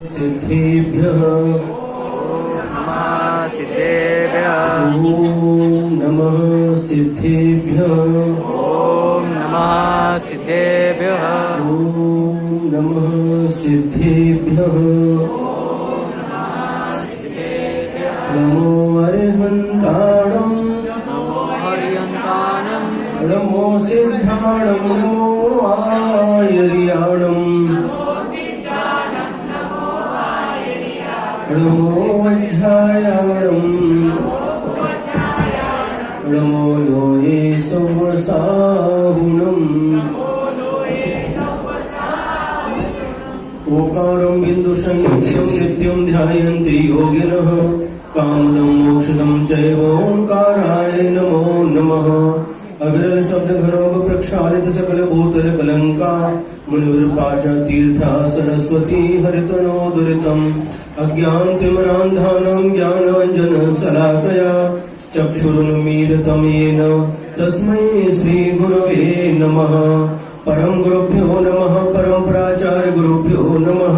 सिद्धेभ्यः ॐ नमः सिद्धेभ्यः ॐ नमः सिद्धेभ्यः ॐ नमः सिद्धेभ्यः नमो अरिहन्ताणं नमो हरियन्तानं नमो सिद्धाणं नमो आयर्याणं नमो वज्रायाणं नमो लोये सवसाहुणम् ओंकारं बिन्दुसंयुक्तं नित्यं ध्यायन्ति योगिनः कामदं मोक्षदं चैव ओंकाराय नमो नमः। अविरल शब्द घनोग प्रक्षालित सकल भूतल कलंका मुनिवृपाश तीर्था सरस्वती हरितनो दुरितम् अज्ञानतिमिरान्धानां ज्ञानाञ्जन शलाकया चक्षुरुन्मीलितं येन तस्मै श्रीगुरवे नमः। परम गुरुभ्यो नमः परम प्राचार्य गुरुभ्यो नमः।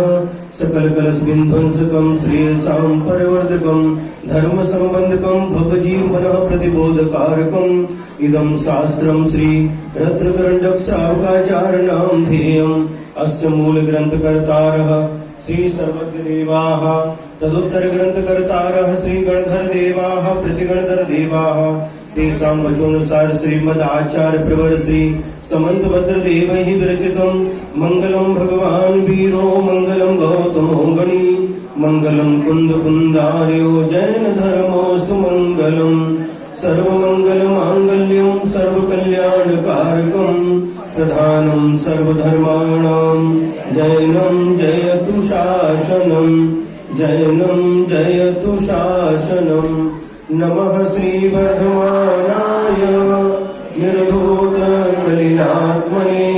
सकल कलश विध्वंसकं श्रेयसां परिवर्धकं धर्म संबंधकं भवजीवन प्रतिबोधकारकम् इदं शास्त्रं श्री रत्नकरण्डक श्रावकाचार्याणां ध्येयम् अस्य मूल ग्रंथकर्तारः श्री सर्वज्ञ देवाः तदुत्तर ग्रंथकर्तारः श्री गणधर देवाः प्रतिगणधर देवाः तेषां वचोनुसार श्रीमद् आचार्य प्रवर श्री समंत भद्र देवैः विरचितं मंगलम भगवान वीरो मंगलम गौतमो गणी मंगलम कुंद कुंदार्यो जैन धर्मोस्तु मंगलम सर्वमंगल मांगल्यं सर्वकल्याणकारकं प्रधानं सर्वधर्माणां जैनं जयतु शासनं जैनं जयतु शासनं। नमः श्रीवर्धमानाय निर्धूतकलिलात्मने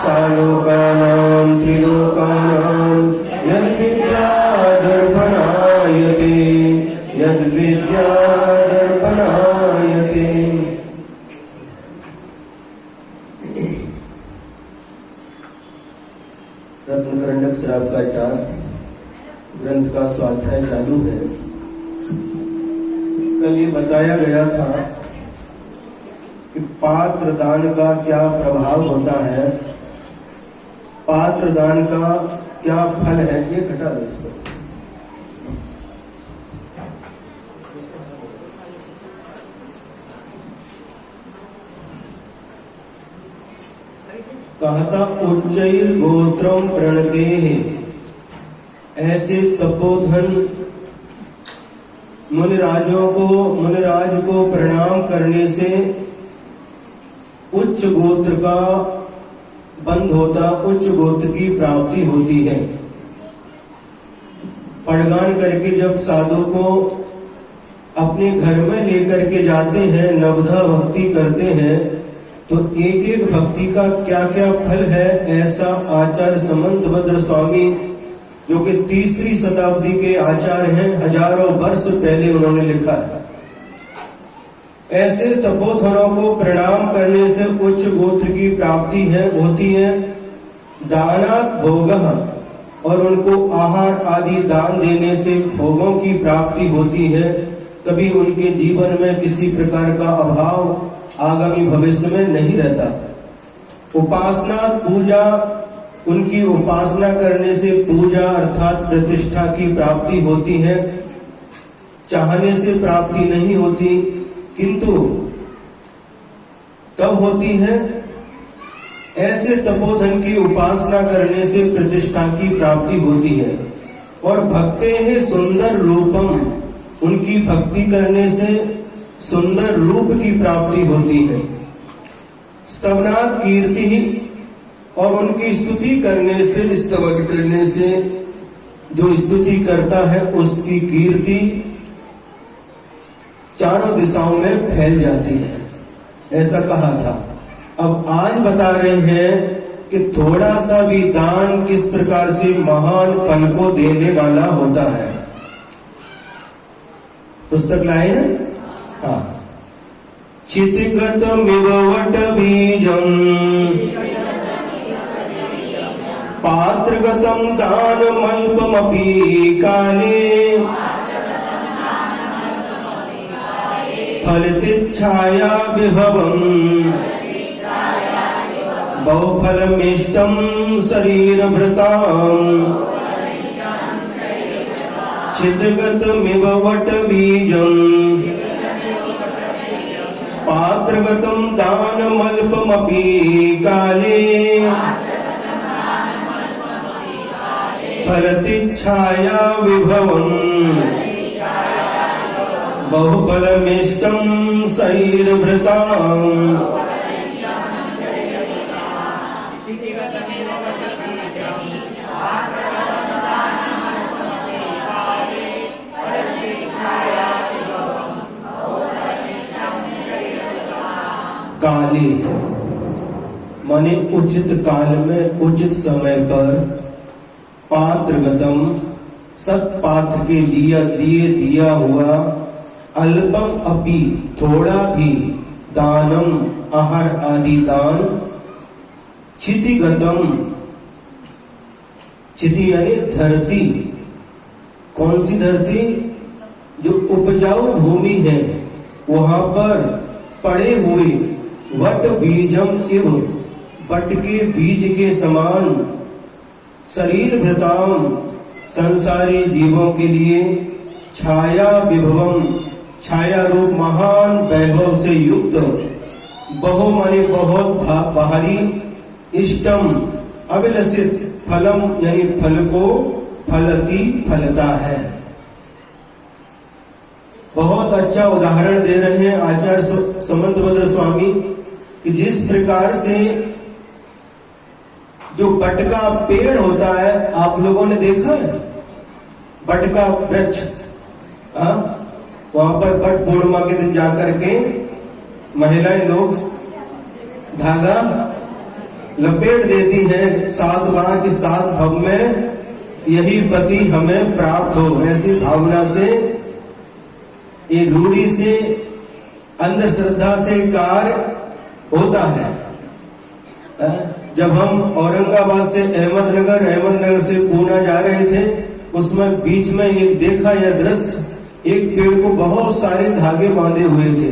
सालोकानां त्रिलोकानां यद्विद्यादर्पणायते यद्विद्यादर्पणायते। रत्नकरण्डक श्रावकाचार ग्रंथ का स्वाध्याय चालू है। कल ये बताया गया था कि पात्र दान का क्या प्रभाव होता है, पात्र दान का क्या फल है। ये घटा दो इसको। कहता उच्चैर गोत्रम प्रणते है, ऐसे तपोधन मुनिराज को प्रणाम करने से उच्च गोत्र का बंध होता, उच्च गोत्र की प्राप्ति होती है। पड़गान करके जब साधु को अपने घर में लेकर के जाते हैं, नवधा भक्ति करते हैं, तो एक एक भक्ति का क्या क्या फल है, ऐसा आचार्य समंत भद्र स्वामी जो कि तीसरी शताब्दी के आचार्य हैं, हजारों वर्ष पहले उन्होंने लिखा है। ऐसे तपोधनों को प्रणाम करने से उच्च गोत्र की प्राप्ति होती है। दानात् भोगः, और उनको आहार आदि दान देने से भोगों की प्राप्ति होती है। कभी उनके जीवन में किसी प्रकार का अभाव आगामी भविष्य में नहीं रहता। उपासना पूजा, उनकी उपासना करने से पूजा अर्थात प्रतिष्ठा की प्राप्ति होती है। चाहने से प्राप्ति नहीं होती, किंतु कब होती है? ऐसे तपोधन की उपासना करने से प्रतिष्ठा की प्राप्ति होती है। और भक्ते हैं सुंदर रूपम, उनकी भक्ति करने से सुंदर रूप की प्राप्ति होती है। स्तवनात् कीर्ति, और उनकी स्तुति करने से, स्तवन करने से जो स्तुति करता है उसकी कीर्ति चारों दिशाओं में फैल जाती है, ऐसा कहा था। अब आज बता रहे हैं कि थोड़ा सा भी दान किस प्रकार से महान फल को देने वाला होता है। पुस्तक लाए हैं? हाँ। चितिगतमिव वटबीजम् पात्रगतं दानमल्पमपि काले फलतिच्छाया विभवम् बहुफलमिष्टं शरीरभृताम् चित्तगतमिव वटबीजम् पात्रगतं दानमल्पमपि काले फलतिच्छाया विभवम् बहुफलमिष्टं शरीरभृताम् काले माने उचित काल में उचित समय पर पात्रगतम सत्पात्र के लिए दिया हुआ अल्पम अपि थोड़ा भी दानम आहार आदि दान क्षितिगतम क्षिति यानी धरती कौन सी धरती जो उपजाऊ भूमि है वहां पर पड़े हुए वट बीजम इव वट के बीज के समान शरीर भृताम संसारी जीवों के लिए छाया विभवम छाया रूप महान वैभव से युक्त बहु माने बहुत भारी इष्टम अभिलषित फलम यानी फल को फलती फलता है। बहुत अच्छा उदाहरण दे रहे हैं आचार्य समंतभद्र स्वामी कि जिस प्रकार से जो बट का पेड़ होता है आप लोगों ने देखा है बट का वृक्ष वहां पर बट पूर्णिमा के दिन जाकर के महिलाएं लोग धागा लपेट देती हैं 7 बार के 7 भव में यही पति हमें प्राप्त हो ऐसी भावना से ये रूढ़ी से अंधश्रद्धा से कार्य होता है। जब हम औरंगाबाद से अहमदनगर से पूना जा रहे थे उसमें बीच में एक देखा यह दृश्य एक पेड़ को बहुत सारे धागे बांधे हुए थे।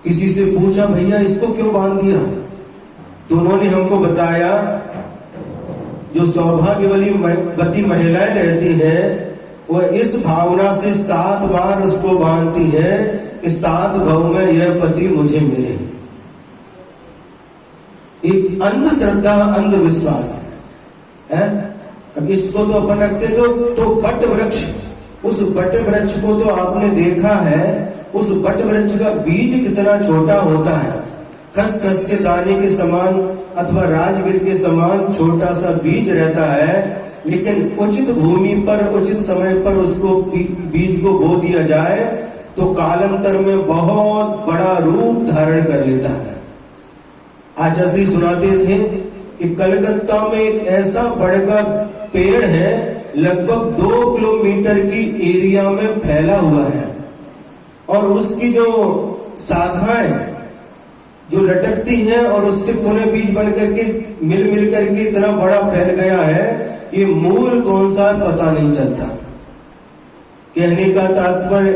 किसी से पूछा भैया इसको क्यों बांध दिया तो उन्होंने हमको बताया जो सौभाग्यवती महिलाएं रहती हैं वह इस भावना से 7 बार उसको बांधती है कि 7 भव में यह पति मुझे मिले। एक अंधश्रद्धा अंधविश्वास है। अब इसको तो अपन रखते तो बट वृक्ष उस बट वृक्ष को तो आपने देखा है उस बट वृक्ष का बीज कितना छोटा होता है खसखस के दाने के समान अथवा राजगिर के समान छोटा सा बीज रहता है लेकिन उचित भूमि पर उचित समय पर उसको बीज को बो दिया जाए तो कालांतर में बहुत बड़ा रूप धारण कर लेता है। आचार्य श्री सुनाते थे कि कलकत्ता में एक ऐसा बड़ का पेड़ है लगभग 2 किलोमीटर की एरिया में फैला हुआ है और उसकी जो शाखाएं जो लटकती हैं और उससे पुनः बीज बन करके मिल करके इतना बड़ा फैल गया है ये मूल कौन सा पता नहीं चलता। कहने का तात्पर्य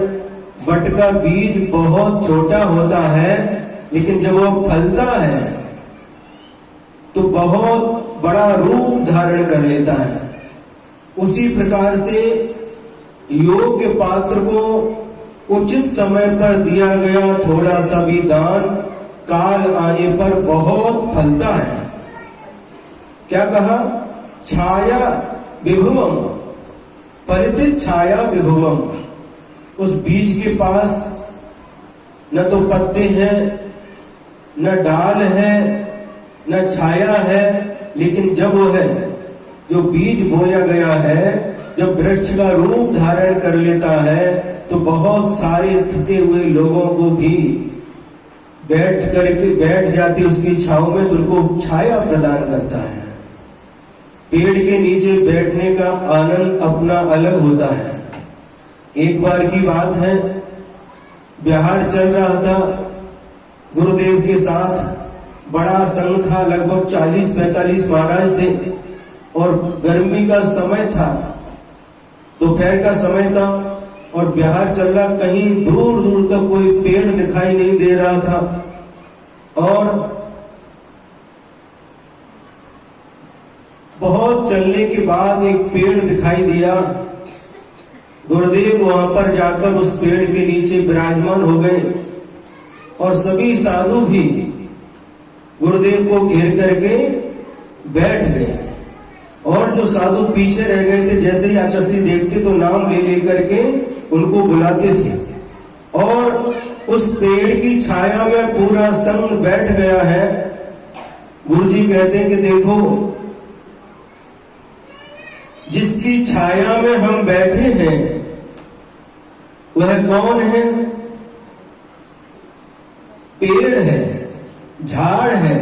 बट का बीज बहुत छोटा होता है लेकिन जब वो फलता है तो बहुत बड़ा रूप धारण कर लेता है। उसी प्रकार से योग्य पात्र को उचित समय पर दिया गया थोड़ा सा भी दान काल आने पर बहुत फलता है। क्या कहा छाया विभवम परितित छाया विभवम उस बीज के पास न तो पत्ते हैं न डाल है न छाया है लेकिन जब वो है जो बीज बोया गया है जब वृक्ष का रूप धारण कर लेता है तो बहुत सारे थके हुए लोगों को भी बैठ जाती उसकी छाव में तो उनको छाया प्रदान करता है। पेड़ के नीचे बैठने का आनंद अपना अलग होता है। एक बार की बात है बिहार चल रहा था गुरुदेव के साथ बड़ा संघ था लगभग 40-45 महाराज थे और गर्मी का समय था, दोपहर का समय था और बिहार चल रहा, कहीं दूर दूर तक कोई पेड़ दिखाई नहीं दे रहा था। और बहुत चलने के बाद एक पेड़ दिखाई दिया। गुरुदेव वहां पर जाकर उस पेड़ के नीचे विराजमान हो गए और सभी साधु भी गुरुदेव को घेर करके बैठ गए। और जो साधु पीछे रह गए थे, जैसे ही आचार्य देखते तो नाम ले लेकर के उनको बुलाते थे। और उस पेड़ की छाया में पूरा संघ बैठ गया है। गुरुजी कहते हैं कि देखो, जिसकी छाया में हम बैठे हैं वह कौन है? पेड़ है, झाड़ है।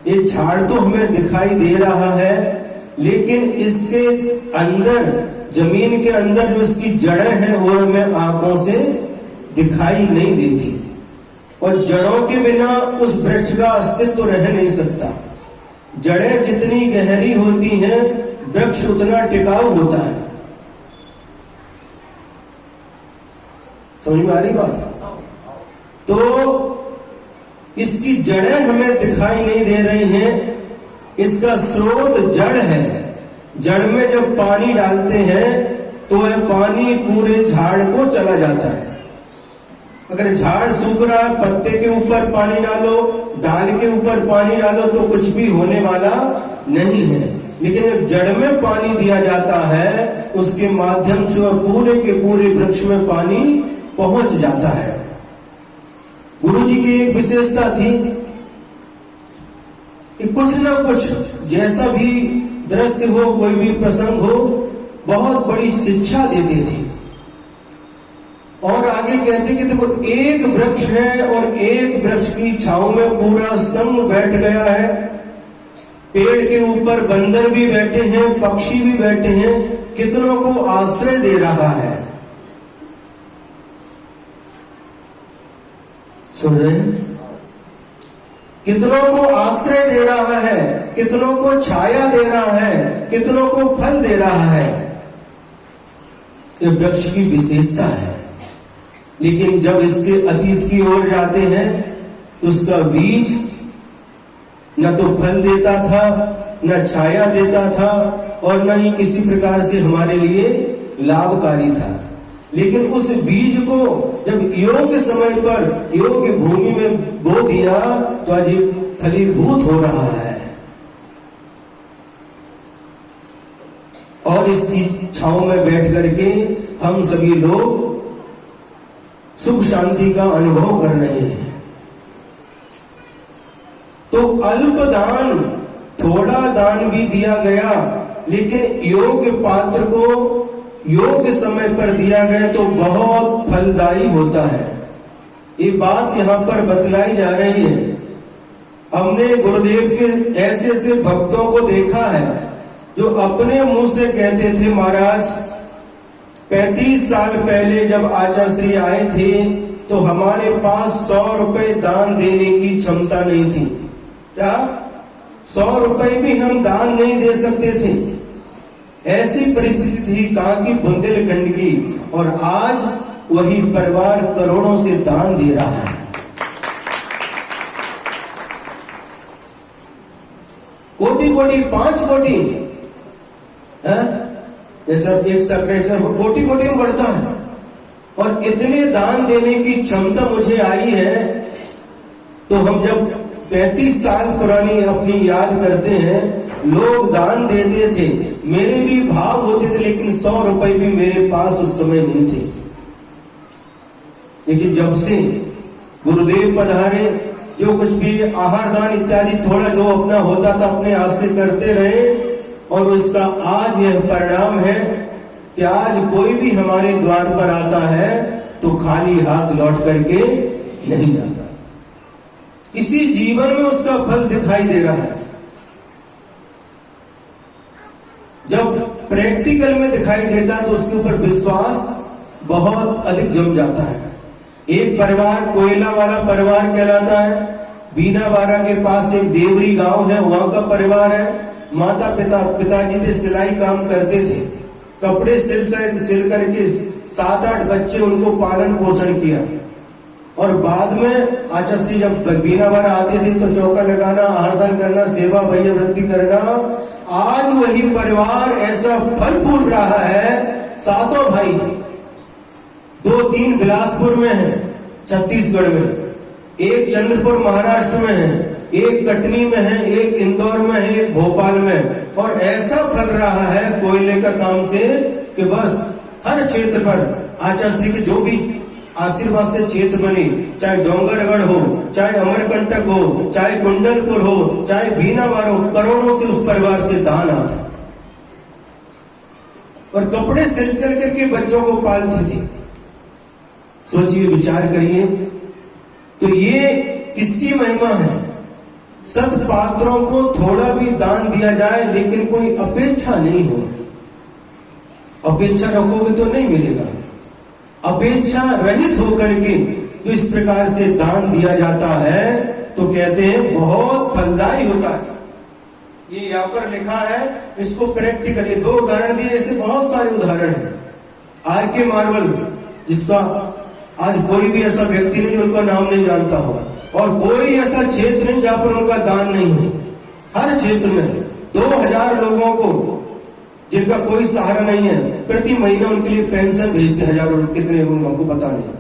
ये झाड़ तो हमें दिखाई दे रहा है, लेकिन इसके अंदर, जमीन के अंदर जो इसकी जड़ें हैं वो हमें आंखों से दिखाई नहीं देती। और जड़ों के बिना उस वृक्ष का अस्तित्व तो रह नहीं सकता। जड़ें जितनी गहरी होती हैं, वृक्ष उतना टिकाऊ होता है। समझ में आ रही बात? तो इसकी जड़ें हमें दिखाई नहीं दे रही हैं। इसका स्रोत जड़ है। जड़ में जब पानी डालते हैं तो वह पानी पूरे झाड़ को चला जाता है। अगर झाड़ सूख रहा है, पत्ते के ऊपर पानी डालो, डाल के ऊपर पानी डालो तो कुछ भी होने वाला नहीं है। लेकिन जब जड़ में पानी दिया जाता है, उसके माध्यम से वह पूरे के पूरे वृक्ष में पानी पहुंच जाता है। गुरु जी की एक विशेषता थी कि कुछ न कुछ, जैसा भी दृश्य हो, कोई भी प्रसंग हो, बहुत बड़ी शिक्षा देते थे। और आगे कहते कि देखो, एक वृक्ष है और एक वृक्ष की छांव में पूरा संघ बैठ गया है। पेड़ के ऊपर बंदर भी बैठे हैं, पक्षी भी बैठे हैं, कितनों को आश्रय दे रहा है। सुन रहे हैं? कितनों को आश्रय दे रहा है, कितनों को छाया दे रहा है, कितनों को फल दे रहा है। ये वृक्ष की विशेषता है। लेकिन जब इसके अतीत की ओर जाते हैं तो उसका बीज न तो फल देता था, न छाया देता था, और न ही किसी प्रकार से हमारे लिए लाभकारी था। लेकिन उस बीज को जब योग्य समय पर योग्य भूमि में बो दिया तो आज फलीभूत हो रहा है। और इसकी छांव में बैठ करके हम सभी लोग सुख शांति का अनुभव कर रहे हैं। तो अल्प दान, थोड़ा दान भी दिया गया, लेकिन योग्य पात्र को योग्य समय पर दिया गया तो बहुत फलदायी होता है। ये बात यहाँ पर बतलाई जा रही है। हमने गुरुदेव के ऐसे ऐसे भक्तों को देखा है जो अपने मुंह से कहते थे, महाराज 35 साल पहले जब आचार्य श्री आए थे तो हमारे पास 100 रुपए दान देने की क्षमता नहीं थी। क्या 100 रुपए भी हम दान नहीं दे सकते थे? ऐसी परिस्थिति थी कांकी बुंदेलखंड की। और आज वही परिवार करोड़ों से दान दे रहा है। कोटि कोटि, 5 कोटि, जैसा एक सेक्रेटरी कोटि कोटि में बढ़ता है। और इतने दान देने की क्षमता मुझे आई है। तो हम जब 35 साल पुरानी अपनी याद करते हैं, लोग दान देते थे, मेरे भी भाव होते थे, लेकिन 100 रुपए भी मेरे पास उस समय नहीं थे। लेकिन जब से गुरुदेव पधारे, जो कुछ भी आहार दान इत्यादि थोड़ा जो अपना होता था अपने हाथ से करते रहे, और उसका आज यह परिणाम है कि आज कोई भी हमारे द्वार पर आता है तो खाली हाथ लौट करके नहीं जाता। इसी जीवन में उसका फल दिखाई दे रहा है। जब प्रैक्टिकल में दिखाई देता है तो उसके ऊपर विश्वास बहुत अधिक जम जाता है। एक परिवार कोयला वाला परिवार कहलाता है। बीनावाड़ा के पास एक देवरी गांव है, वहां का परिवार है। माता पिताजी थे, सिलाई काम करते थे, कपड़े सिल करके 7-8 बच्चे उनको पालन पोषण किया। और बाद में आचार्य जब बीना भर आते थे तो चौका लगाना, आहारदान करना, सेवा भैया वृत्ति करना। आज वही परिवार ऐसा फल फूल रहा है, सातों भाई, 2-3 बिलासपुर में है छत्तीसगढ़ में, एक चंद्रपुर महाराष्ट्र में है, एक कटनी में है, एक इंदौर में है, एक भोपाल में। और ऐसा फल रहा है कोयले का काम से कि बस हर क्षेत्र पर आचार्य के जो भी आशीर्वाद से क्षेत्र बने, चाहे डोंगरगढ़ हो, चाहे अमरकंटक हो, चाहे कुंडलपुर हो, चाहे बीनावार हो, करोड़ों से उस परिवार से दान आता और कपड़े सिल करके बच्चों को पालते थे। सोचिए, विचार करिए, तो ये किसकी महिमा है? सत पात्रों को थोड़ा भी दान दिया जाए, लेकिन कोई अपेक्षा नहीं हो। अपेक्षा रखोगे तो नहीं मिलेगा। अपेक्षा रहित होकर के जो इस प्रकार से दान दिया जाता है तो कहते हैं बहुत फलदायी होता है। ये यहाँ पर लिखा है, इसको प्रैक्टिकली 2 उदाहरण दिए, ऐसे बहुत सारे उदाहरण हैं। आर.के. मार्वल, जिसका आज कोई भी ऐसा व्यक्ति नहीं उनका नाम नहीं जानता हो, और कोई ऐसा क्षेत्र नहीं जहां पर उनका दान नहीं हो। हर क्षेत्र में 2000 लोगों को जिनका कोई सहारा नहीं है, प्रति महीना उनके लिए पेंशन भेजते, हजारों, कितने हमको पता नहीं।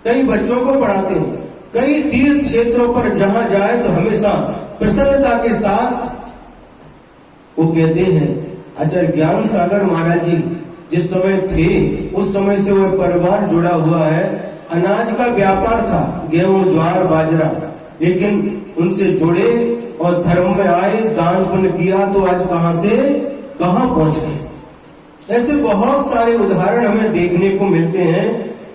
कई बच्चों को पढ़ाते हैं, कई तीर्थ क्षेत्रों पर जहां जाए तो हमेशा प्रसन्नता के साथ वो कहते हैं। आचार्य ज्ञान सागर महाराज जी जिस समय थे, उस समय से वह परिवार जुड़ा हुआ है। अनाज का व्यापार था, गेहूं, ज्वार, बाजरा, लेकिन उनसे जुड़े और धर्म में आए, दान पुण्य किया, तो आज कहां से कहां पहुंच गए। ऐसे बहुत सारे उदाहरण हमें देखने को मिलते हैं।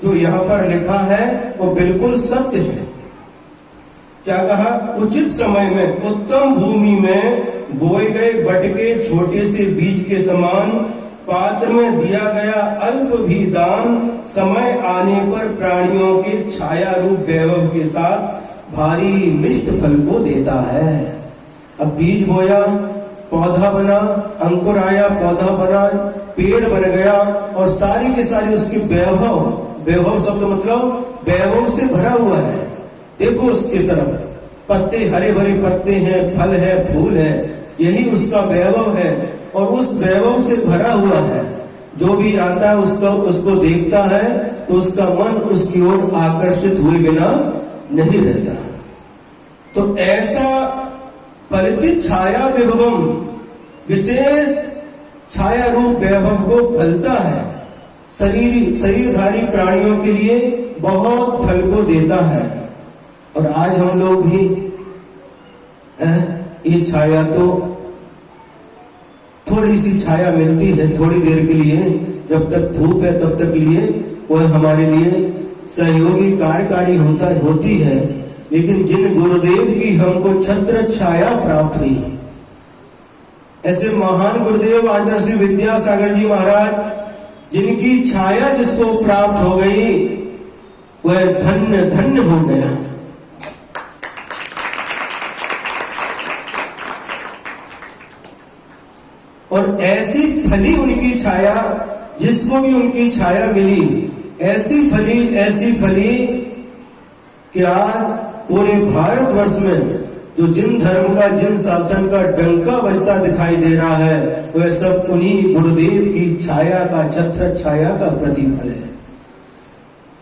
जो यहाँ पर लिखा है वो बिल्कुल सत्य है। क्या कहा? उचित समय में उत्तम भूमि में बोए गए बटके छोटे से बीज के समान, पात्र में दिया गया अल्प भी दान समय आने पर प्राणियों के छाया रूप वैभव के साथ भारी मिष्ट फल को देता है। अब बीज बोया, पौधा बना, अंकुर आया, पौधा बना, पेड़ बन गया, और सारी के सारी उसकी वैभव शब्द मतलब वैभव से भरा हुआ है। देखो उसकी तरफ पत्ते, हरे भरे पत्ते हैं, फल है, फूल है, यही उसका वैभव है, और उस वैभव से भरा हुआ है। जो भी आता है उसको देखता है तो उसका मन उसकी ओर आकर्षित हुए बिना नहीं रहता। तो ऐसा परिचित छाया विभवम, विशेष छाया रूप वैभव को फलता है, शरीरधारी प्राणियों के लिए बहुत फल को देता है। और आज हम लोग भी ये छाया, तो थोड़ी सी छाया मिलती है थोड़ी देर के लिए, जब तक धूप है तब तक लिए वह हमारे लिए सहयोगी कार्यकारी होती है। लेकिन जिन गुरुदेव की हमको छत्र छाया प्राप्त हुई, ऐसे महान गुरुदेव आचार्य श्री विद्यासागर जी महाराज, जिनकी छाया जिसको प्राप्त हो गई वह धन्य धन्य हो गया। और ऐसी फली उनकी छाया, जिसको भी उनकी छाया मिली, ऐसी फली कि आज पूरे भारतवर्ष में जो जिन धर्म का, जिन शासन का डंका बजता दिखाई दे रहा है, वह सब उन्हीं गुरुदेव की छाया का, छत्र छाया का प्रतिफल है।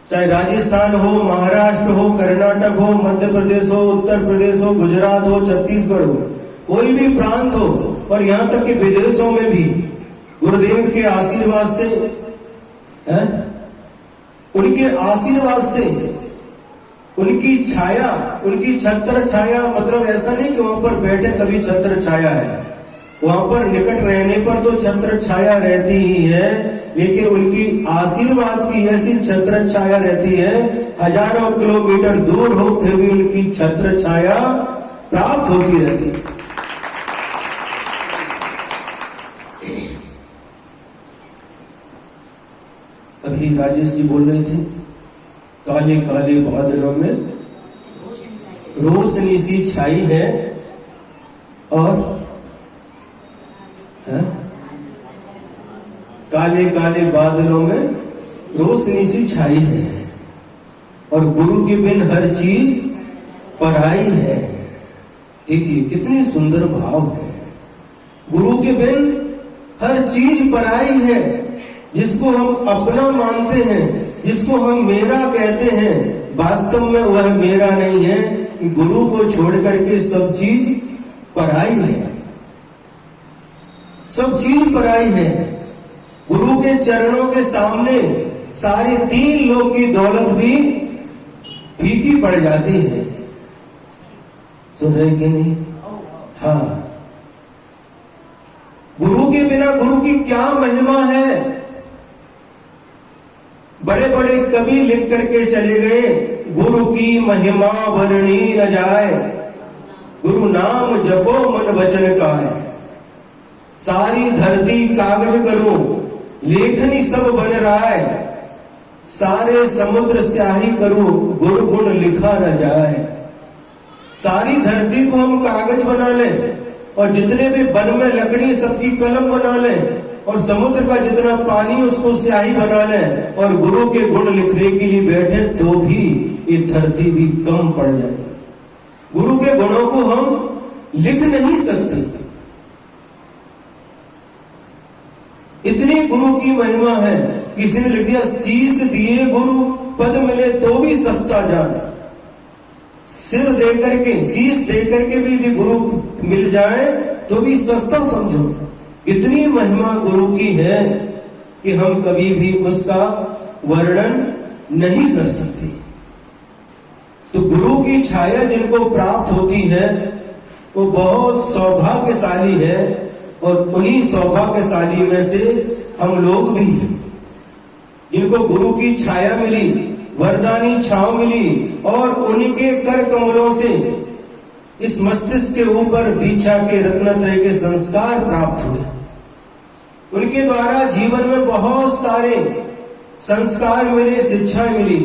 चाहे राजस्थान हो, महाराष्ट्र हो, कर्नाटक हो, मध्य प्रदेश हो, उत्तर प्रदेश हो, गुजरात हो, छत्तीसगढ़ हो, कोई भी प्रांत हो, और यहाँ तक कि विदेशों में भी गुरुदेव के आशीर्वाद से, उनके आशीर्वाद से, उनकी छाया, उनकी छत्र छाया, मतलब ऐसा नहीं कि वहां पर बैठे तभी छत्र छाया है, वहां पर निकट रहने पर तो छत्र छाया रहती ही है, लेकिन उनकी आशीर्वाद की ऐसी छत्र छाया रहती है, हजारों किलोमीटर दूर हो फिर भी उनकी छत्र छाया प्राप्त होती रहती है। अभी राजेश जी बोल रहे थे, काले काले बादलों में रोशनी सी छाई है, और काले काले बादलों में रोशनी सी छाई है, और गुरु के बिन हर चीज पराई है। देखिए कितनी सुंदर भाव है। गुरु के बिन हर चीज पराई है। जिसको हम अपना मानते हैं, जिसको हम मेरा कहते हैं, वास्तव में वह मेरा नहीं है। गुरु को छोड़ करके सब चीज पराई है, सब चीज पराई है। गुरु के चरणों के सामने सारी 3 लोक की दौलत भी फीकी पड़ जाती है। सुन रहे कि नहीं? हाँ, गुरु के बिना गुरु की क्या महिमा है। बड़े बड़े कवि लिख करके चले गए, गुरु की महिमा वर्णी न जाए, गुरु नाम जपो मन वचन काय। सारी धरती कागज करो, लेखनी सब बन राय, सारे समुद्र स्याही करो, गुरु गुण लिखा न जाए। सारी धरती को हम कागज बना लें, और जितने भी वन में लकड़ी सबकी कलम बना लें, और समुद्र का जितना पानी उसको स्याही बना लें, और गुरु के गुण लिखने के लिए बैठे तो भी ये धरती भी कम पड़ जाए। गुरु के गुणों को हम लिख नहीं सकते। इतनी गुरु की महिमा है। किसी ने लिख दिया, शीश दिए गुरु पद मिले तो भी सस्ता जान। सिर दे करके, शीश दे करके भी गुरु मिल जाए तो भी सस्ता समझो। इतनी महिमा गुरु की है कि हम कभी भी उसका वर्णन नहीं कर सकते। तो गुरु की छाया जिनको प्राप्त होती है वो बहुत सौभाग्यशाली है, और उन्हीं सौभाग्यशाली में से हम लोग भी हैं, जिनको गुरु की छाया मिली, वरदानी छांव मिली, और उनके कर कमलों से इस मस्तिष्क के ऊपर दीक्षा के रत्नत्रय के संस्कार प्राप्त हुए। उनके द्वारा जीवन में बहुत सारे संस्कार मिले, शिक्षा मिली।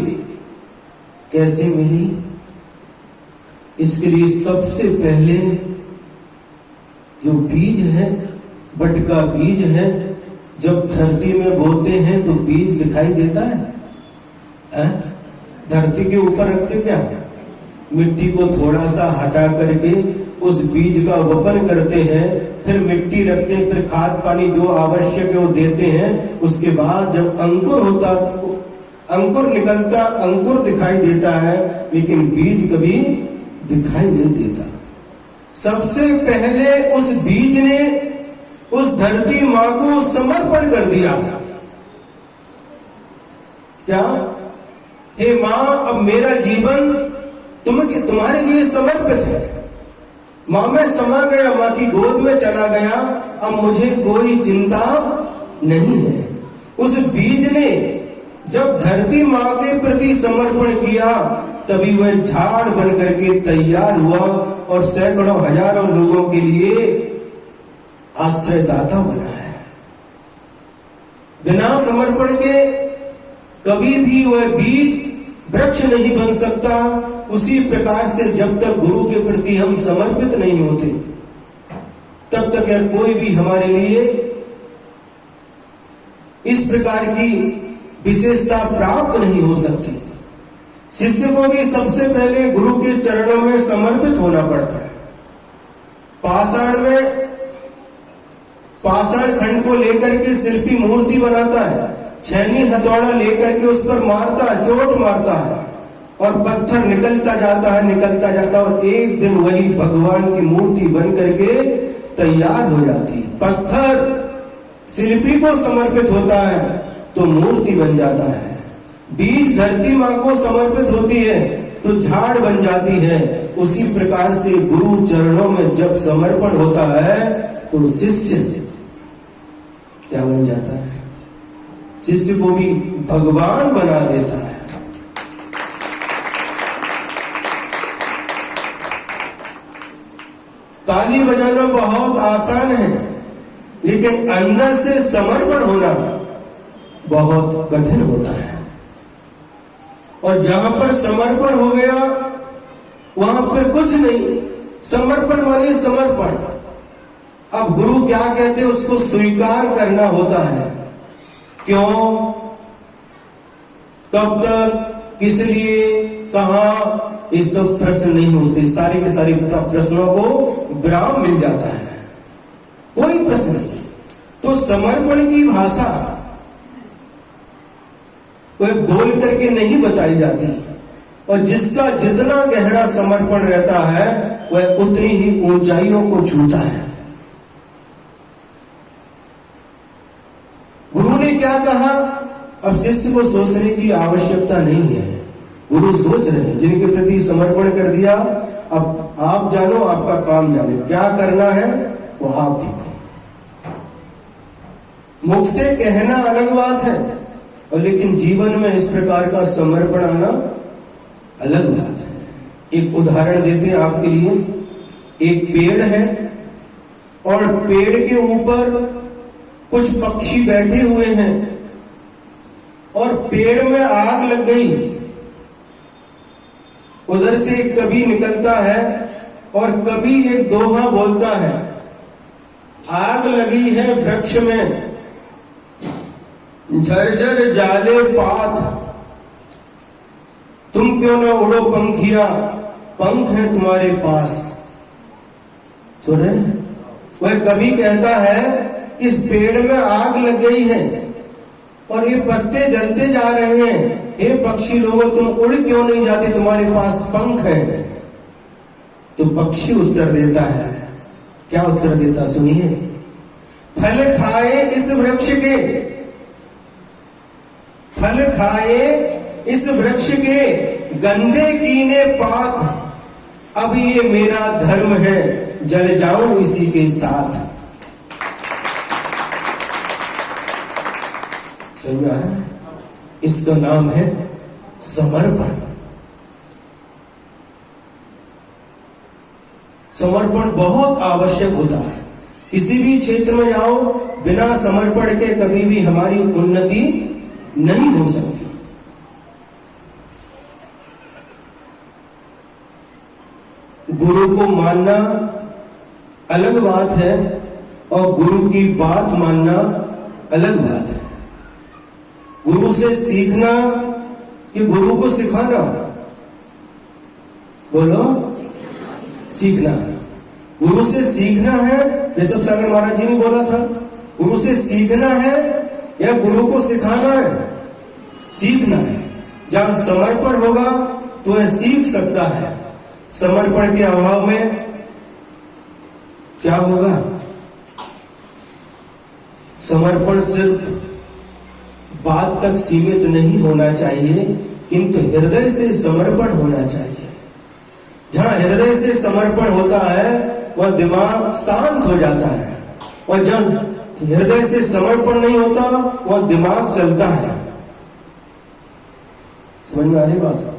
कैसे मिली? इसके लिए सबसे पहले जो बीज है, बट का बीज है, जब धरती में बोते हैं तो बीज दिखाई देता है? धरती के ऊपर रखते क्या? मिट्टी को थोड़ा सा हटा करके उस बीज का वपन करते हैं, फिर मिट्टी रखते हैं, फिर खाद पानी जो आवश्यक है वो देते हैं। उसके बाद जब अंकुर होता, अंकुर निकलता, अंकुर दिखाई देता है, लेकिन बीज कभी दिखाई नहीं देता। सबसे पहले उस बीज ने उस धरती मां को समर्पण कर दिया। क्या? हे मां, अब मेरा जीवन तुम्हारे लिए समर्पित है। मां में समा गया, मां की गोद में चला गया, अब मुझे कोई चिंता नहीं है। उस बीज ने जब धरती मां के प्रति समर्पण किया, तभी वह झाड़ बन करके तैयार हुआ और सैकड़ों हजारों लोगों के लिए आश्रयदाता बना है। बिना समर्पण के कभी भी वह बीज वृक्ष नहीं बन सकता। उसी प्रकार से जब तक गुरु के प्रति हम समर्पित नहीं होते, तब तक यह कोई भी हमारे लिए इस प्रकार की विशेषता प्राप्त नहीं हो सकती। शिष्य को भी सबसे पहले गुरु के चरणों में समर्पित होना पड़ता है। पाषाण खंड को लेकर के शिल्पी मूर्ति बनाता है, छैनी हथौड़ा लेकर के उस पर मारता है, चोट मारता है, और पत्थर निकलता जाता है, और एक दिन वही भगवान की मूर्ति बन करके तैयार हो जाती है। पत्थर शिल्पी को समर्पित होता है तो मूर्ति बन जाता है। बीज धरती मां को समर्पित होती है तो झाड़ बन जाती है। उसी प्रकार से गुरु चरणों में जब समर्पण होता है तो शिष्य क्या बन जाता है? शिष्य को भी भगवान बना देता है। ताली बजाना बहुत आसान है, लेकिन अंदर से समर्पण होना बहुत कठिन होता है। और जहां पर समर्पण हो गया वहां पर कुछ नहीं, समर्पण वाले समर्पण। अब गुरु क्या कहते हैं उसको स्वीकार करना होता है। क्यों, कब तक, किस लिए, कहां, ये सब प्रश्न नहीं होते। सारे के सारे प्रश्नों को विराम मिल जाता है, कोई प्रश्न नहीं। तो समर्पण की भाषा वह बोल करके नहीं बताई जाती, और जिसका जितना गहरा समर्पण रहता है वह उतनी ही ऊंचाइयों को छूता है। गुरु ने क्या कहा, अब शिष्य को सोचने की आवश्यकता नहीं है। गुरु सोच रहे हैं, जिनके प्रति समर्पण कर दिया, अब आप जानो, आपका काम जाने, क्या करना है वो आप देखो। मुख से कहना अलग बात है, और लेकिन जीवन में इस प्रकार का समर्पण आना अलग बात है। एक उदाहरण देते हैं आपके लिए। एक पेड़ है और पेड़ के ऊपर कुछ पक्षी बैठे हुए हैं, और पेड़ में आग लग गई। उधर से एक कवि निकलता है और कवि एक दोहा बोलता है, आग लगी है वृक्ष में, झरझर जाले पात, तुम क्यों न उड़ो पंखिया, पंख है तुम्हारे पास। सुन रहे हैं? वह कवि कहता है, इस पेड़ में आग लग गई है और ये पत्ते जलते जा रहे हैं, हे पक्षी लोगों तुम उड़ क्यों नहीं जाते, तुम्हारे पास पंख है। तो पक्षी उत्तर देता है, क्या उत्तर देता सुनिए, फल खाए इस वृक्ष के, फल खाए इस वृक्ष के, गंदे कीने पात, अब ये मेरा धर्म है, जल जाऊं इसी के साथ। समझा है? इसका नाम है समर्पण। समर्पण बहुत आवश्यक होता है। किसी भी क्षेत्र में जाओ, बिना समर्पण के कभी भी हमारी उन्नति नहीं हो सकती। गुरु को मानना अलग बात है और गुरु की बात मानना अलग बात है। गुरु से सीखना कि गुरु को सिखाना, बोलो, सीखना। गुरु से सीखना है, ऋषभ सागर महाराज जी ने बोला था, गुरु से सीखना है या गुरु को सिखाना है? सीखना है। जहां समर्पण होगा तो वह सीख सकता है। समर्पण के अभाव में क्या होगा? समर्पण सिर्फ बात तक सीमित नहीं होना चाहिए, किंतु हृदय से समर्पण होना चाहिए। जहां हृदय से समर्पण होता है वह दिमाग शांत हो जाता है, और जब हृदय से समर्पण नहीं होता वह दिमाग चलता है। समझ में आ रही बात?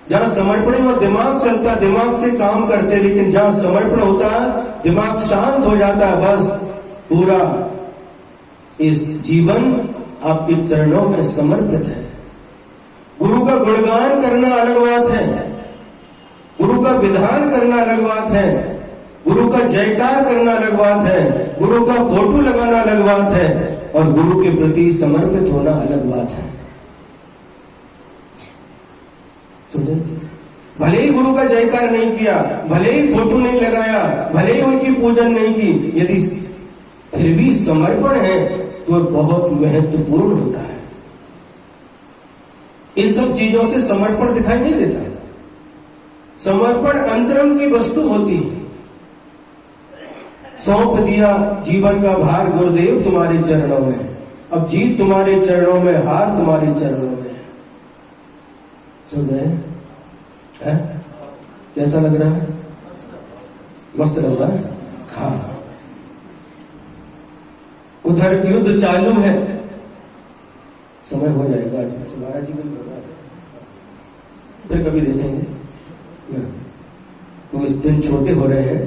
जहां समर्पण वह दिमाग चलता, दिमाग से काम करते, लेकिन जहां समर्पण होता है दिमाग शांत हो जाता है। बस पूरा इस जीवन आपके चरणों में समर्पित है। गुरु का गुणगान करना अलग बात है, गुरु का विधान करना अलग बात है, गुरु का जयकार करना अलग बात है, गुरु का फोटो लगाना अलग बात है, और गुरु के प्रति समर्पित होना अलग बात है। सुने? भले ही गुरु का जयकार नहीं किया, भले ही फोटो नहीं लगाया, भले ही उनकी पूजन नहीं की, यदि फिर भी समर्पण है तो बहुत महत्वपूर्ण होता है। इन सब चीजों से समर्पण दिखाई नहीं देता। समर्पण अंतरंग की वस्तु होती है। सौंप दिया जीवन का भार गुरुदेव तुम्हारे चरणों में, अब जीत तुम्हारे चरणों में, हार तुम्हारे चरणों में। सुन रहे हैं? कैसा लग रहा है? मस्त लग रहा है? हाँ। उधर युद्ध चालू है, समय हो जाएगा आज महाराज जी को फिर कभी देखेंगे, तो इस दिन छोटे हो रहे हैं।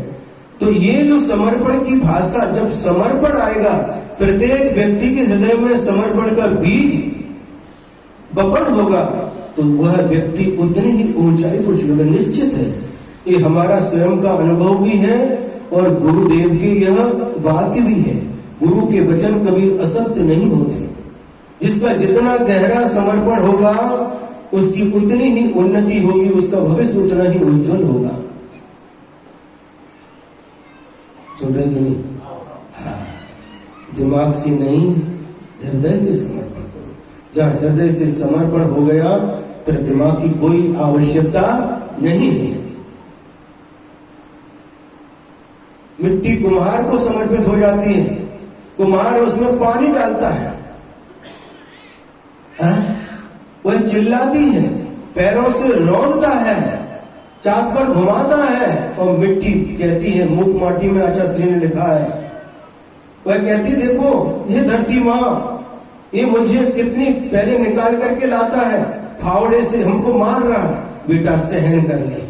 तो ये जो समर्पण की भाषा, जब समर्पण आएगा, प्रत्येक व्यक्ति के हृदय में समर्पण का बीज बपन होगा, तो वह व्यक्ति उतनी ही ऊंचाई को छूएगा, निश्चित है। ये हमारा स्वयं का अनुभव भी है और गुरुदेव की यह वाक्य भी है। गुरु के वचन कभी असत्य नहीं होते। जिसका जितना गहरा समर्पण होगा उसकी उतनी ही उन्नति होगी, उसका भविष्य उतना ही उज्जवल होगा। सुन रहे कि नहीं? हाँ, दिमाग से नहीं, हृदय से समर्पण करो। जहां हृदय से समर्पण हो गया फिर दिमाग की कोई आवश्यकता नहीं है। मिट्टी कुम्हार को समर्पित हो जाती है, कुम्हार उसमें पानी डालता है, वह चिल्लाती है, पैरों से रौंदता है, चाक पर घुमाता है और मिट्टी कहती है, मूक माटी में आचार्य श्री ने लिखा है, वह कहती देखो ये धरती माँ ये मुझे कितनी पहले निकाल करके लाता है, फावड़े से हमको मार रहा है, बेटा सहन कर ले,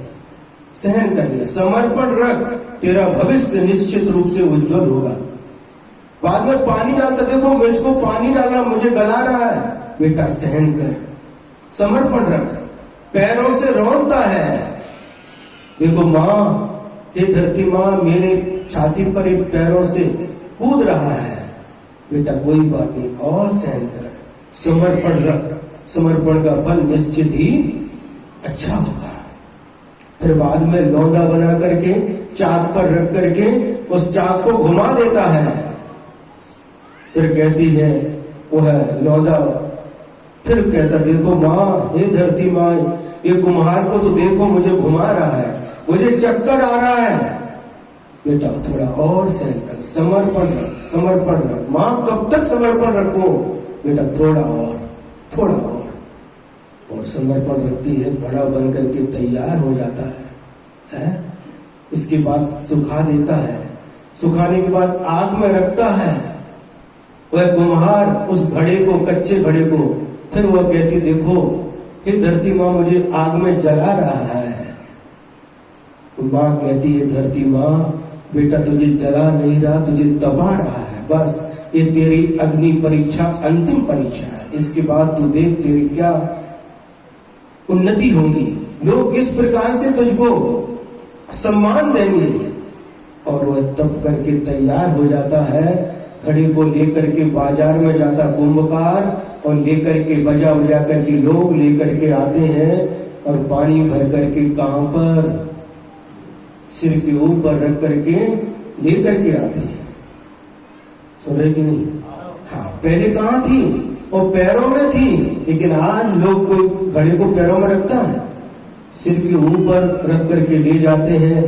सहन कर ले, समर्पण रख, तेरा भविष्य निश्चित रूप से उज्जवल होगा। बाद में पानी डालता, देखो मुझको पानी डालना, मुझे गला रहा है, बेटा सहन कर, समर्पण रख, पैरों से रौंदता है, देखो माँ ये धरती माँ मेरे छाती पर एक पैरों से कूद रहा है, बेटा कोई बात नहीं और सहन कर, समर्पण रख, समर्पण का फल निश्चित ही अच्छा होगा। फिर बाद में लौंदा बना करके चाक पर रख करके उस चाक को घुमा देता है, फिर कहती है वह लौंदा, फिर कहता देखो माँ ये धरती माँ ये कुम्हार को तो देखो मुझे घुमा रहा है, मुझे चक्कर आ रहा है, बेटा थोड़ा और सहन कर, समर्पण रख, समर्पण रख, माँ कब तक समर्पण रखो, बेटा थोड़ा और समर्पण रखती है, घड़ा बन करके तैयार हो जाता है? इसके बाद सुखा देता है, सुखाने के बाद आग में रखता है, वह कुम्हार उस घड़े को, कच्चे घड़े को, फिर वह कहती देखो ये धरती माँ मुझे आग में जला रहा है। माँ कहती है धरती माँ बेटा तुझे जला नहीं रहा, तुझे तपा रहा है, बस ये तेरी अग्नि परीक्षा अंतिम परीक्षा है, इसके बाद तू देख तेरी क्या उन्नति होगी, लोग किस प्रकार से तुझको सम्मान देंगे। और वह तप करके तैयार हो जाता है, घड़ी को लेकर के बाजार में जाता कुंभकार और लेकर के बजा बजा करके लोग लेकर के आते हैं और पानी भर करके कहां पर, सिर के ऊपर रख करके लेकर के आते हैं। सुन रहे कि नहीं? हाँ, पहले कहां थी वो पैरों में थी, लेकिन आज लोग कोई घड़े को पैरों में रखता है, सिर के ऊपर रख करके ले जाते हैं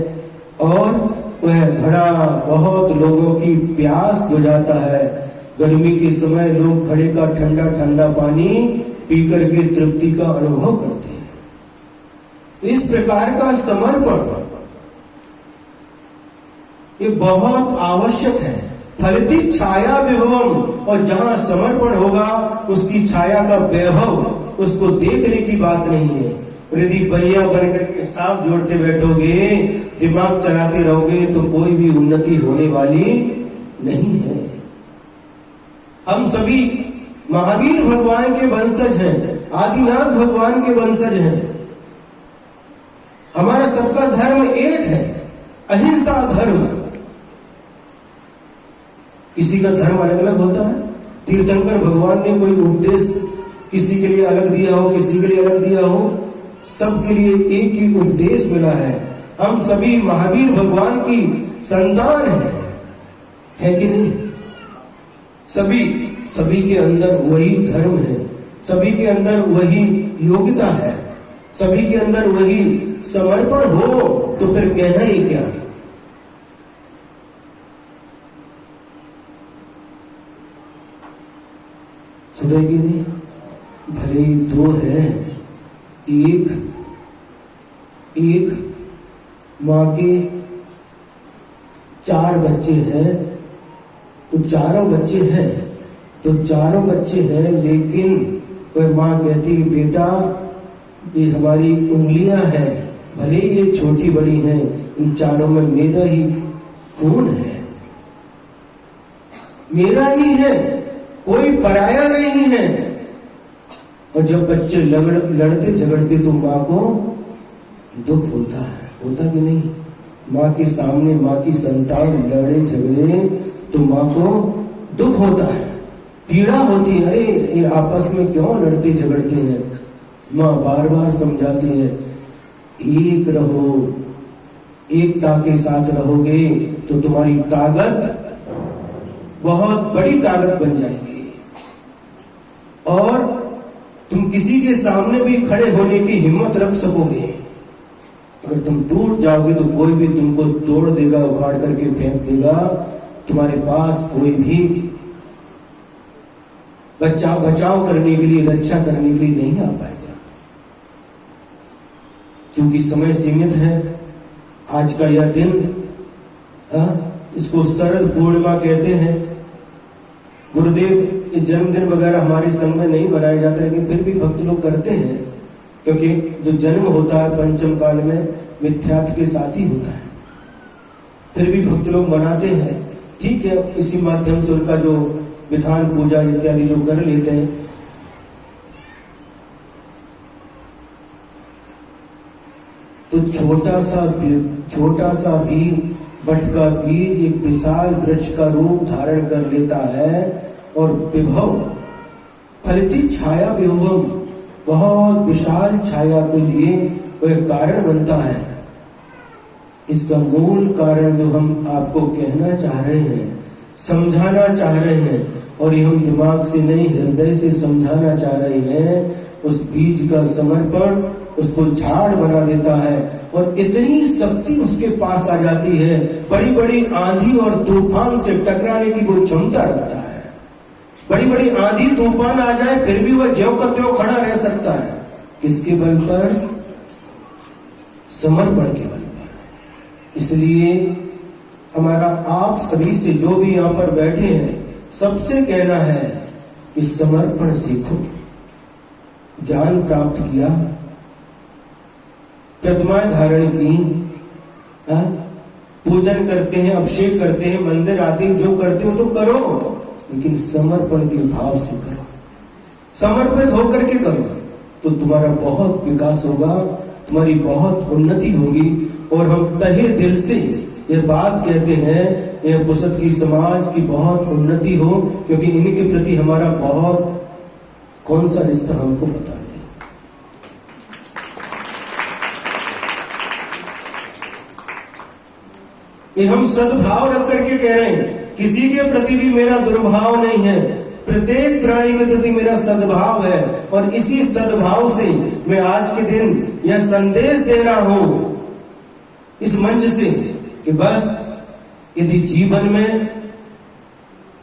और वह घड़ा बहुत लोगों की प्यास बुझाता है। गर्मी के समय लोग घड़े का ठंडा ठंडा पानी पी करके तृप्ति का अनुभव करते हैं। इस प्रकार का समर्पण ये बहुत आवश्यक है। फलती छाया विभवम, और जहां समर्पण होगा उसकी छाया का वैभव उसको देखने की बात नहीं है। यदि बढ़िया बनकर के हिसाब जोड़ते बैठोगे, दिमाग चलाते रहोगे तो कोई भी उन्नति होने वाली नहीं है। हम सभी महावीर भगवान के वंशज हैं, आदिनाथ भगवान के वंशज हैं। हमारा सबका धर्म एक है, अहिंसा धर्म। किसी का धर्म अलग अलग होता है। तीर्थंकर भगवान ने कोई उपदेश किसी के लिए अलग दिया हो, किसी के लिए अलग दिया हो, सबके लिए एक ही उपदेश मिला है। हम सभी महावीर भगवान की संतान है कि नहीं? सभी के अंदर वही धर्म है, सभी के अंदर वही योग्यता है, सभी के अंदर वही समर्पण हो, तो फिर कहना ही क्या। सुनेगी नहीं? भले ही दो है, एक माँ के 4 बच्चे हैं, तो चारों बच्चे हैं, लेकिन वह माँ कहती बेटा ये हमारी उंगलियां हैं, भले ही ये छोटी बड़ी हैं, इन चारों में मेरा ही खून है, मेरा ही है, कोई पराया नहीं है। और जब बच्चे लड़ते झगड़ते तो माँ को दुख होता कि नहीं? माँ के सामने माँ की संतान लड़े झगड़े तो माँ को दुख होता है, पीड़ा होती है, अरे ये आपस में क्यों लड़ते झगड़ते हैं। माँ बार बार समझाती है, एक रहो, एकता के साथ रहोगे तो तुम्हारी ताकत बहुत बड़ी ताकत बन जाएगी और तुम किसी के सामने भी खड़े होने की हिम्मत रख सकोगे। अगर तुम टूट जाओगे तो कोई भी तुमको तोड़ देगा, उखाड़ करके फेंक देगा, तुम्हारे पास कोई भी बचाव करने के लिए, रक्षा करने के लिए नहीं आ पाएगा, क्योंकि समय सीमित है। आज का यह दिन, इसको शरद पूर्णिमा कहते हैं। गुरुदेव जन्मदिन वगैरह हमारे संघ में नहीं मनाए जाते, लेकिन फिर भी भक्त लोग करते हैं, क्योंकि जो जन्म होता है पंचम काल में मिथ्यात्व के साथ ही होता है। फिर भी भक्त लोग मनाते हैं, ठीक है, इसी माध्यम से उनका जो विधान पूजा इत्यादि जो कर लेते हैं। तो छोटा सा भी बट का बीज एक विशाल वृक्ष का रूप धारण कर लेता है और विभव फलित छाया विभव, बहुत विशाल छाया के लिए वह कारण बनता है। इसका मूल कारण जो हम आपको कहना चाह रहे हैं, समझाना चाह रहे हैं, और ये हम दिमाग से नहीं हृदय से समझाना चाह रहे हैं, उस बीज का समर्पण उसको झाड़ बना देता है और इतनी शक्ति उसके पास आ जाती है, बड़ी बड़ी आंधी और तूफान से टकराने की वो क्षमता रखता है। बड़ी बड़ी आंधी तूफान आ जाए फिर भी वह ज्यों का त्यों खड़ा रह सकता है। किसके बल पर? समर्पण के बल पर। इसलिए हमारा आप सभी से, जो भी यहाँ पर बैठे हैं, सबसे कहना है कि समर्पण सीखो। ज्ञान प्राप्त किया, प्रतिमाएं धारण की, पूजन करते हैं, अभिषेक करते हैं, मंदिर आते हैं, जो करते हो तो करो, लेकिन समर्पण के भाव से करो, समर्पित होकर के करो, तो तुम्हारा बहुत विकास होगा, तुम्हारी बहुत उन्नति होगी। और हम तहे दिल से यह बात कहते हैं, यह पुसत की समाज की बहुत उन्नति हो, क्योंकि इनके प्रति हमारा बहुत कौन सा रिश्ता हमको पता नहीं। ये हम सद्भाव रख करके कह रहे हैं, किसी के प्रति भी मेरा दुर्भाव नहीं है, प्रत्येक प्राणी के प्रति मेरा सद्भाव है। और इसी सद्भाव से मैं आज के दिन यह संदेश दे रहा हूं इस मंच से कि बस यदि जीवन में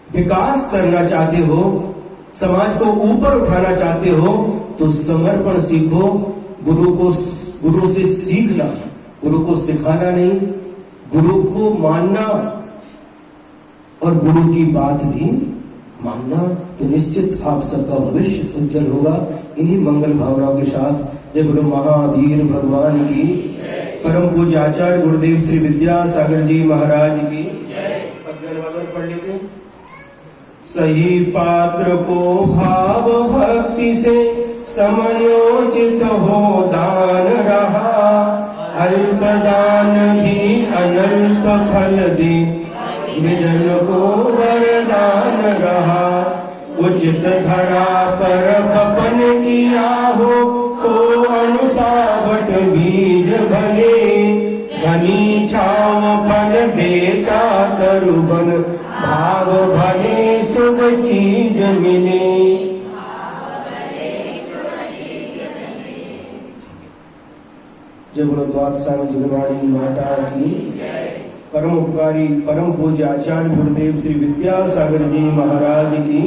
विकास करना चाहते हो, समाज को ऊपर उठाना चाहते हो, तो समर्पण सीखो। गुरु से सीखना, गुरु को सिखाना नहीं, गुरु को मानना और गुरु की बात भी मानना, तो निश्चित आप सबका भविष्य उज्जवल होगा। इन्हीं मंगल भावनाओं के साथ जय गुरु महावीर भगवान की, परम पूज्य आचार्य गुरुदेव श्री विद्यासागर जी महाराज की पढ़ लीजिए। सही पात्र को भाव भक्ति से समयोचित हो दान रहा, अल्प दान भी अनल्प फल दे, विजन को वरदान रहा। उचित धरा पर पपन किया हो, को अनुसावट बीज भले, घनी छाव फल देता तरुबन, भाव भले शुभ चीज मिले। जय बोलो द्वादशांग जगवाणी माता की, परम उपकारी परम पूज्य आचार्य गुरुदेव श्री विद्यासागर जी महाराज की।